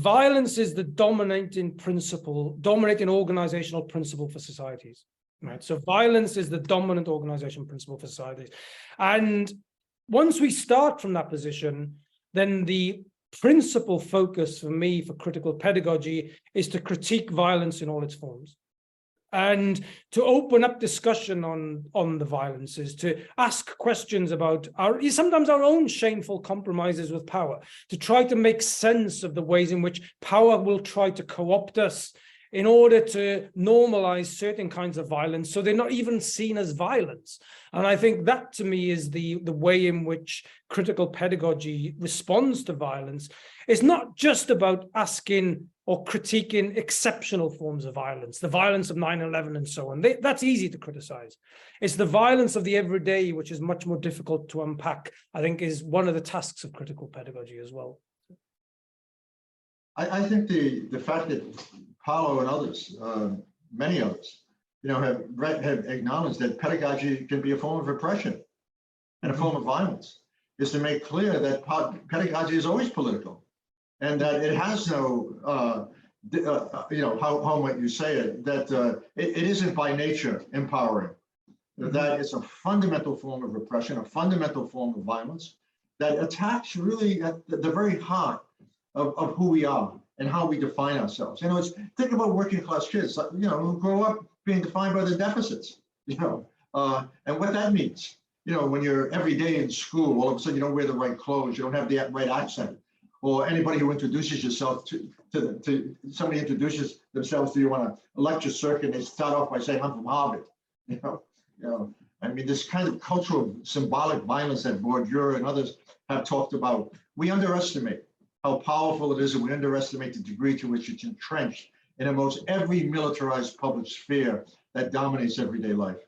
violence is the dominating organizational principle for societies, right? So violence is the dominant organization principle for societies. And once we start from that position, then the principal focus for me for critical pedagogy is to critique violence in all its forms, and to open up discussion on the violences, to ask questions about sometimes our own shameful compromises with power, to try to make sense of the ways in which power will try to co-opt us in order to normalize certain kinds of violence so they're not even seen as violence. And I think that, to me, is the way in which critical pedagogy responds to violence. It's not just about asking or critiquing exceptional forms of violence, the violence of 9/11 and so on. That's easy to criticize. It's the violence of the everyday, which is much more difficult to unpack, I think, is one of the tasks of critical pedagogy as well. I think the fact that Paulo and others, many others, have acknowledged that pedagogy can be a form of repression and a form of violence, is to make clear that pedagogy is always political, and that it has no, how might you say it, that it isn't by nature empowering, that it's a fundamental form of repression, a fundamental form of violence that attacks really at the very heart of who we are and how we define ourselves. Think about working class kids, who grow up being defined by their deficits, and what that means. When you're every day in school, all of a sudden you don't wear the right clothes, you don't have the right accent, or anybody who introduces yourself to somebody introduces themselves to you on a lecture circuit, and they start off by saying, "I'm from Harvard." I mean, this kind of cultural symbolic violence that Bourdieu and others have talked about, we underestimate how powerful it is, and we underestimate the degree to which it's entrenched in almost every militarized public sphere that dominates everyday life.